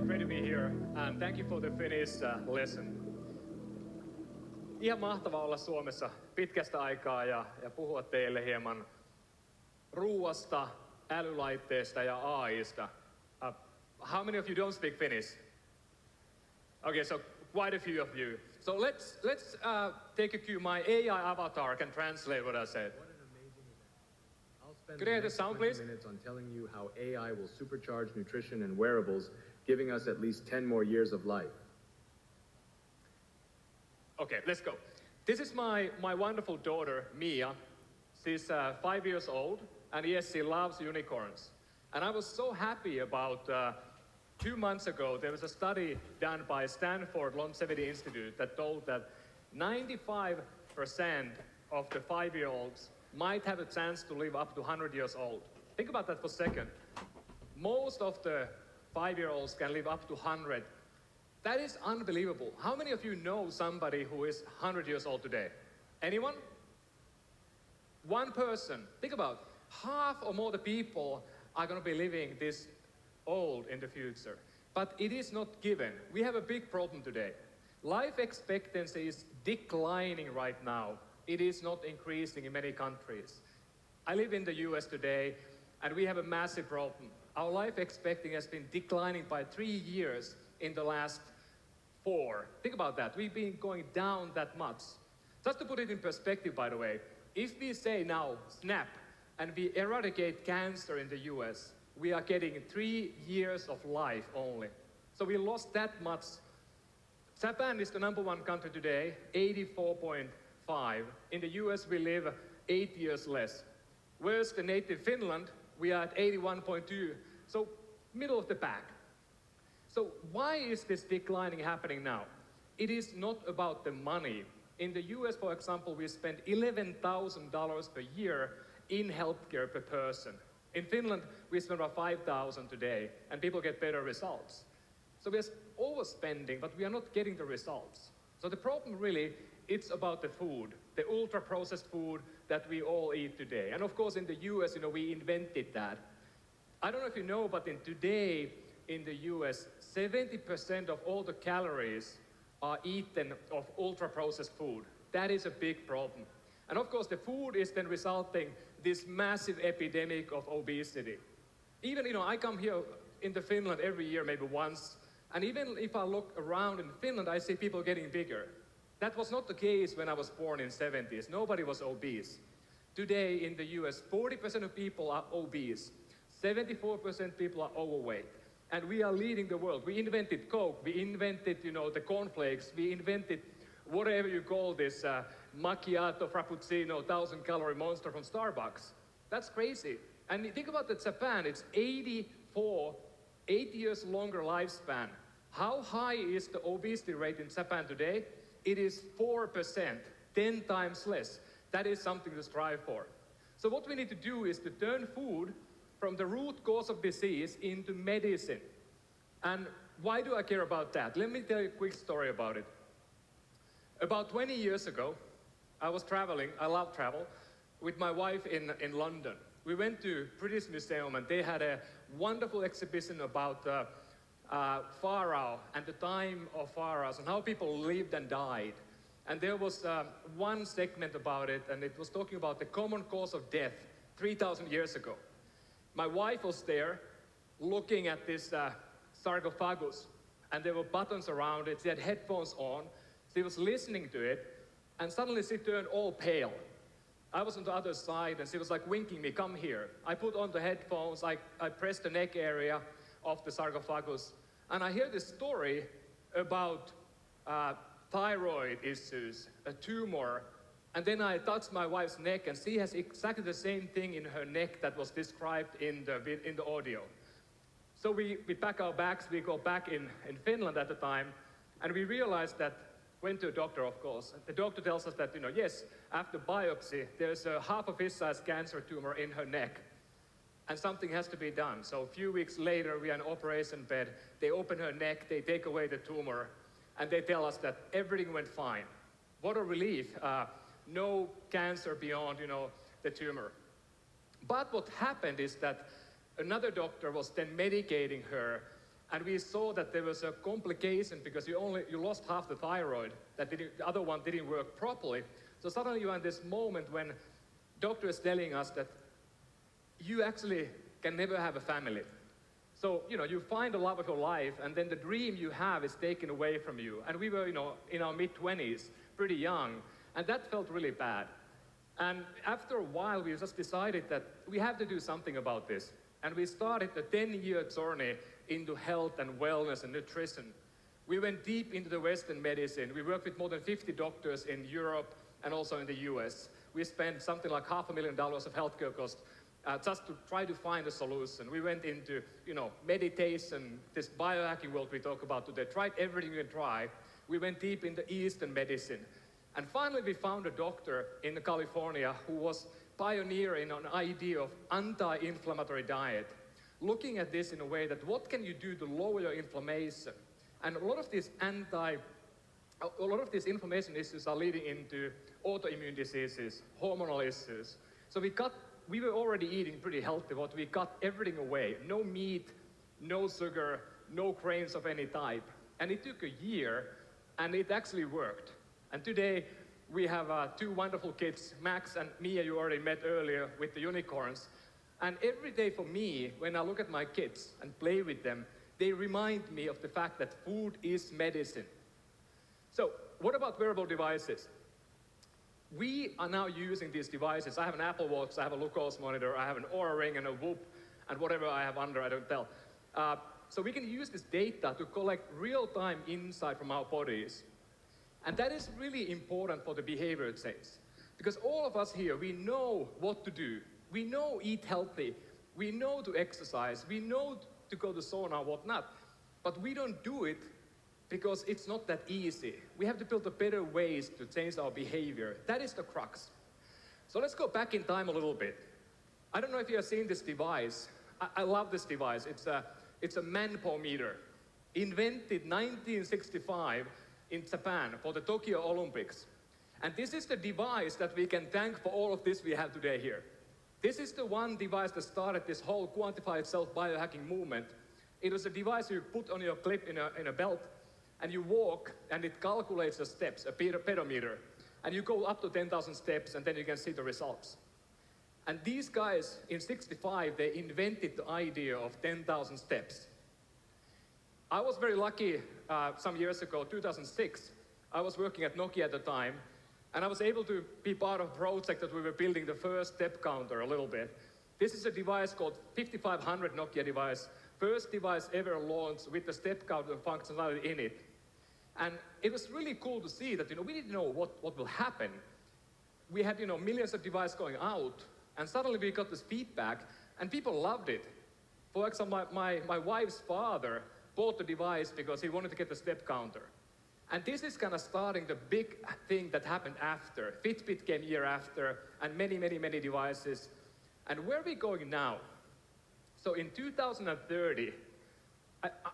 Great to be here, and thank you for the Finnish lesson. Ihan mahtavaa olla Suomessa pitkästä aikaa ja puhua teille hieman ruuasta, älylaitteista ja AIsta. How many of you don't speak Finnish? Okay, so quite a few of you. So let's take a cue. My AI avatar can translate what I said. What an amazing event. I'll spend Could I the have the next sound, 20 please? minutes on telling you how AI will supercharge nutrition and wearables, giving us at least 10 more years of life. Okay, let's go. This is my wonderful daughter, Mia. She's 5 years old, and yes, she loves unicorns. And I was so happy about 2 months ago, there was a study done by Stanford Longevity Institute that told that 95% of the 5-year-olds might have a chance to live up to 100 years old. Think about that for a second. Most of the 5-year-olds can live up to 100. That is unbelievable. How many of you know somebody who is 100 years old today? Anyone? One person. Think about half or more the people are going to be living this old in the future. But it is not given. We have a big problem today. Life expectancy is declining right now. It is not increasing in many countries. I live in the US today, and we have a massive problem. Our life expectancy has been declining by 3 years in the last 4. Think about that. We've been going down that much. Just to put it in perspective, by the way, if we say now, snap, and we eradicate cancer in the US, we are getting 3 years of life only. So we lost that much. Japan is the #1 country today, 84.5. In the US, we live 8 years less. Whereas the native Finland, we are at 81.2, so middle of the pack. So why is this declining happening now? It is not about the money. In the US, for example, we spend $11,000 per year in healthcare per person. In Finland, we spend about 5,000 today, and people get better results. So we're overspending, but we are not getting the results. So the problem really, it's about the food, the ultra-processed food that we all eat today. And of course, in the US, we invented that. I don't know if you know, but today in the US, 70% of all the calories are eaten of ultra-processed food. That is a big problem. And of course, the food is then resulting this massive epidemic of obesity. Even, I come here into Finland every year, maybe once, and even if I look around in Finland, I see people getting bigger. That was not the case when I was born in the 70s. Nobody was obese. Today in the US, 40% of people are obese. 74% people are overweight. And we are leading the world. We invented Coke. We invented, the cornflakes. We invented whatever you call this, macchiato, frappuccino, 1,000-calorie monster from Starbucks. That's crazy. And think about Japan. It's 84, 8 years longer lifespan. How high is the obesity rate in Japan today? It is 4%, 10 times less. That is something to strive for. So what we need to do is to turn food from the root cause of disease into medicine. And why do I care about that? Let me tell you a quick story about it. About 20 years ago, I was traveling, I love travel, with my wife in London. We went to British Museum, and they had a wonderful exhibition about Pharaoh and the time of pharaohs and how people lived and died. And there was one segment about it, and it was talking about the common cause of death 3,000 years ago. My wife was there looking at this sarcophagus, and there were buttons around it. She had headphones on. She was listening to it, and suddenly she turned all pale. I was on the other side, and she was like winking me, come here. I put on the headphones, I pressed the neck area of the sarcophagus, and I hear this story about thyroid issues, a tumor, and then I touched my wife's neck, and she has exactly the same thing in her neck that was described in the audio. So we pack our bags, we go back in Finland at the time, and we realized that, went to a doctor, of course. The doctor tells us that, yes, after biopsy, there's a half of his size cancer tumor in her neck, and something has to be done. So a few weeks later, we are in an operation bed. They open her neck, they take away the tumor, and they tell us that everything went fine. What a relief. No cancer beyond, the tumor. But what happened is that another doctor was then medicating her, And we saw that there was a complication because you lost half the thyroid, the other one didn't work properly. So suddenly you're in this moment when doctor is telling us that you actually can never have a family. So, you find the love of your life, and then the dream you have is taken away from you. And we were, in our mid-20s, pretty young, and that felt really bad. And after a while, we just decided that we have to do something about this. And we started a 10-year journey into health and wellness and nutrition. We went deep into the Western medicine. We worked with more than 50 doctors in Europe and also in the US. We spent something like $500,000 of healthcare costs just to try to find a solution. We went into, meditation, this biohacking world we talk about today, tried everything we can try. We went deep into Eastern medicine. And finally we found a doctor in California who was pioneering an idea of anti-inflammatory diet, looking at this in a way that what can you do to lower your inflammation? And a lot of these inflammation issues are leading into autoimmune diseases, hormonal issues. So we were already eating pretty healthy, but we cut everything away. No meat, no sugar, no grains of any type. And it took a year, and it actually worked. And today, we have 2 wonderful kids, Max and Mia, you already met earlier with the unicorns. And every day for me, when I look at my kids and play with them, they remind me of the fact that food is medicine. So, what about wearable devices? We are now using these devices. I have an Apple Watch, I have a glucose monitor, I have an Oura Ring and a Whoop, and whatever I have under, I don't tell. So we can use this data to collect real-time insight from our bodies. And that is really important for the behavior change. Because all of us here, we know what to do. We know eat healthy. We know to exercise. We know to go to sauna or whatnot. But we don't do it because it's not that easy. We have to build better ways to change our behavior. That is the crux. So let's go back in time a little bit. I don't know if you have seen this device. I love this device. It's a man-pometer, invented 1965 in Japan for the Tokyo Olympics. And this is the device that we can thank for all of this we have today here. This is the one device that started this whole quantified self-biohacking movement. It was a device you put on your clip in a belt, and you walk, and it calculates the steps, a pedometer. And you go up to 10,000 steps, and then you can see the results. And these guys, in '65, they invented the idea of 10,000 steps. I was very lucky some years ago, 2006. I was working at Nokia at the time, and I was able to be part of a project that we were building the first step counter a little bit. This is a device called 5500 Nokia device, first device ever launched with the step counter functionality in it. And it was really cool to see that, we didn't know what will happen. We had, millions of devices going out, and suddenly we got this feedback, and people loved it. For example, my wife's father bought the device because he wanted to get the step counter. And this is kind of starting the big thing that happened after. Fitbit came year after, and many, many, many devices. And where are we going now? So in 2030,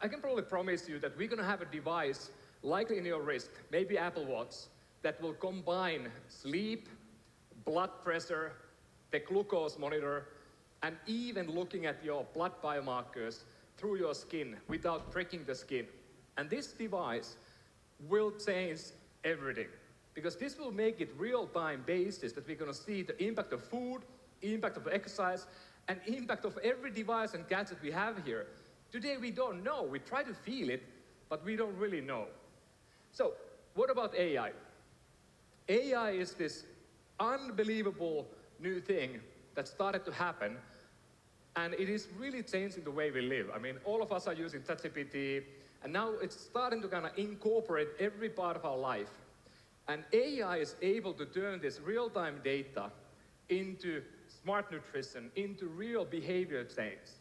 I can probably promise you that we're going to have a device likely in your wrist, maybe Apple Watch, that will combine sleep, blood pressure, the glucose monitor, and even looking at your blood biomarkers through your skin without pricking the skin. And this device will change everything, because this will make it real-time basis that we're going to see the impact of food, impact of exercise, and impact of every device and gadget we have here. Today we don't know. We try to feel it, but we don't really know. So, what about AI? AI is this unbelievable new thing that started to happen, and it is really changing the way we live. I mean, all of us are using ChatGPT, and now it's starting to kind of incorporate every part of our life. And AI is able to turn this real-time data into smart nutrition, into real behavior change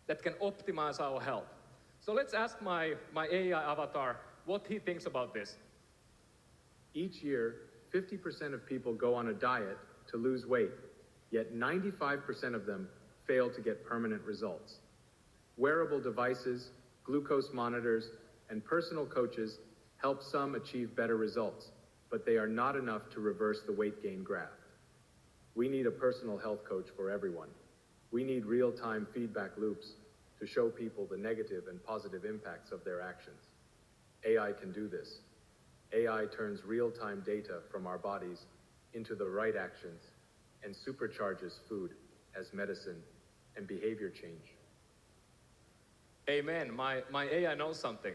that can optimize our health. So let's ask my AI avatar what he thinks about this. Each year, 50% of people go on a diet to lose weight, yet 95% of them fail to get permanent results. Wearable devices, glucose monitors, and personal coaches help some achieve better results, but they are not enough to reverse the weight gain graph. We need a personal health coach for everyone. We need real-time feedback loops, to show people the negative and positive impacts of their actions. AI can do this. AI turns real-time data from our bodies into the right actions and supercharges food as medicine and behavior change. Amen. My AI knows something.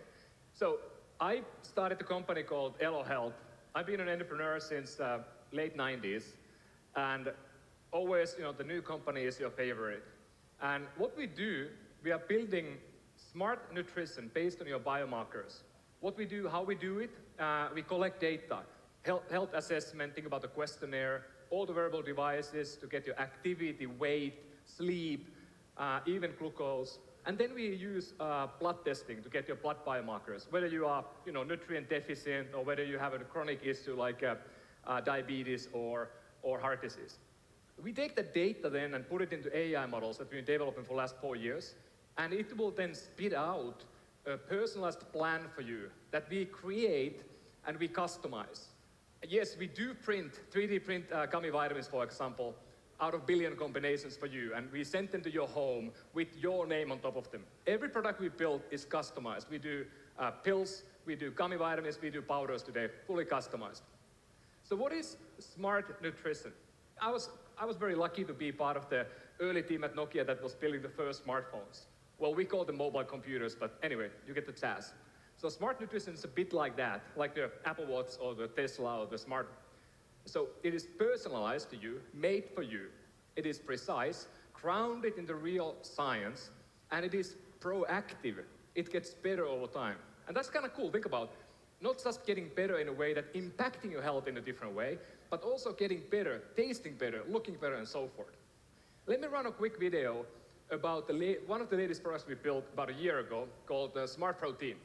So I started a company called Elo Health. I've been an entrepreneur since late 90s, and always, the new company is your favorite. And what we do, we are building smart nutrition based on your biomarkers. What we do, how we do it, we collect data, health assessment, think about the questionnaire, all the wearable devices to get your activity, weight, sleep, even glucose. And then we use blood testing to get your blood biomarkers, whether you are, nutrient deficient or whether you have a chronic issue like diabetes or heart disease. We take the data then and put it into AI models that we've been developing for the last 4 years, and it will then spit out a personalized plan for you that we create and we customize. Yes, we do 3D print gummy vitamins, for example, out of billion combinations for you, and we send them to your home with your name on top of them. Every product we build is customized. We do pills, we do gummy vitamins, we do powders today, fully customized. So what is smart nutrition? I was very lucky to be part of the early team at Nokia that was building the first smartphones. Well, we call them mobile computers, but anyway, you get the task. So smart nutrition is a bit like that, like the Apple Watch or the Tesla or the smart. So it is personalized to you, made for you. It is precise, grounded in the real science, and it is proactive. It gets better over time. And that's kind of cool. Think about not just getting better in a way that impacting your health in a different way, but also getting better, tasting better, looking better, and so forth. Let me run a quick video about one of the latest products we built about a year ago called Smart Protein.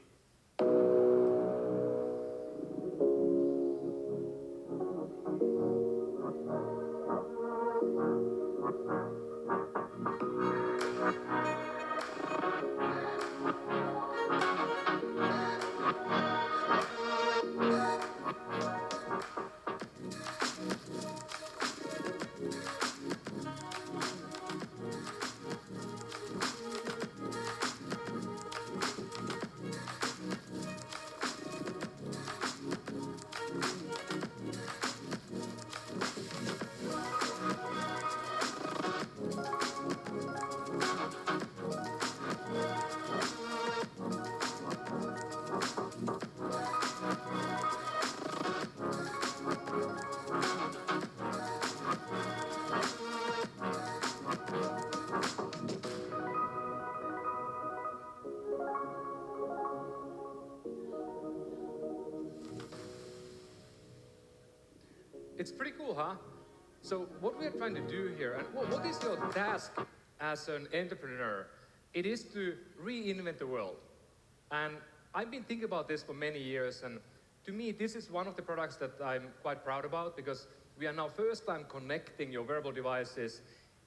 It's pretty cool, huh? So what we are trying to do here, and what is your task as an entrepreneur? It is to reinvent the world. And I've been thinking about this for many years, and to me, this is one of the products that I'm quite proud about, because we are now first time connecting your wearable devices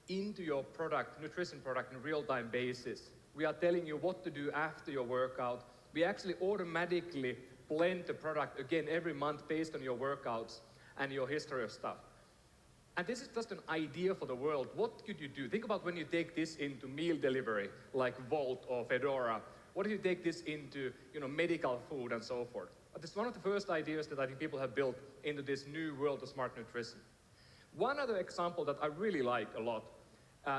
into your product, nutrition product, in real-time basis. We are telling you what to do after your workout. We actually automatically blend the product again every month based on your workouts and your history of stuff. And this is just an idea for the world. What could you do? Think about when you take this into meal delivery, like Volt or Fedora. What if you take this into, medical food and so forth? This is one of the first ideas that I think people have built into this new world of smart nutrition. One other example that I really like a lot,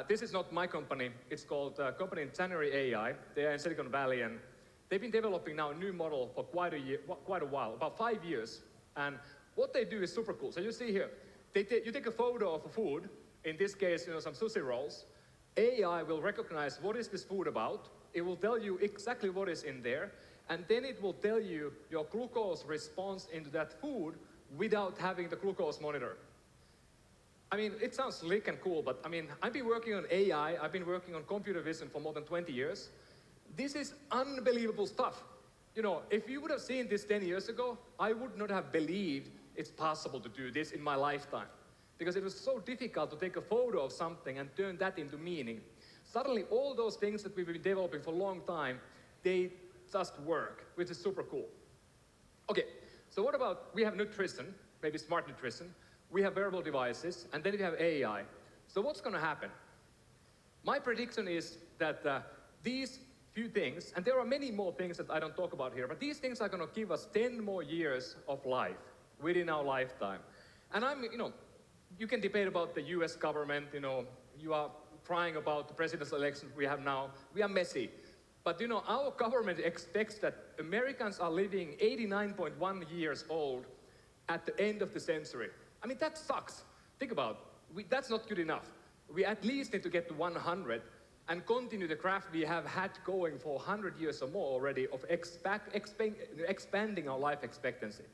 this is not my company. It's called a company in January AI. They are in Silicon Valley, and they've been developing now a new model for quite a while, about 5 years. And what they do is super cool. So you see here, you take a photo of a food, in this case, some sushi rolls. AI will recognize what is this food about. It will tell you exactly what is in there, and then it will tell you your glucose response into that food without having the glucose monitor. I mean, it sounds slick and cool, but I've been working on AI, I've been working on computer vision for more than 20 years. This is unbelievable stuff. If you would have seen this 10 years ago, I would not have believed it's possible to do this in my lifetime, because it was so difficult to take a photo of something and turn that into meaning. Suddenly, all those things that we've been developing for a long time, they just work, which is super cool. Okay, so what about, we have nutrition, maybe smart nutrition, we have wearable devices, and then we have AI. So what's going to happen? My prediction is that these few things, and there are many more things that I don't talk about here, but these things are going to give us 10 more years of life within our lifetime. And you can debate about the US government, you are crying about the presidential elections we have now. We are messy. But our government expects that Americans are living 89.1 years old at the end of the century. I mean, that sucks. Think about it. That's not good enough. We at least need to get to 100 and continue the craft we have had going for 100 years or more already of expanding our life expectancy.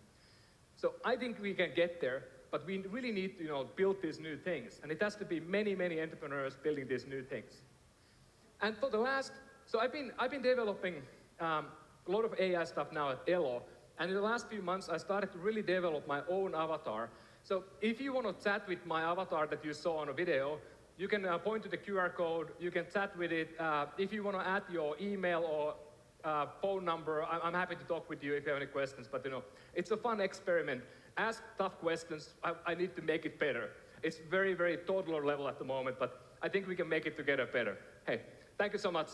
So I think we can get there, but we really need to build these new things. And it has to be many, many entrepreneurs building these new things. And for the last, so I've been developing a lot of AI stuff now at Elo. And in the last few months, I started to really develop my own avatar. So if you want to chat with my avatar that you saw on a video, you can point to the QR code, you can chat with it. If you want to add your email or phone number, I'm happy to talk with you if you have any questions. But it's a fun experiment. Ask tough questions. I need to make it better. It's very, very toddler level at the moment, but I think we can make it together better. Hey, thank you so much.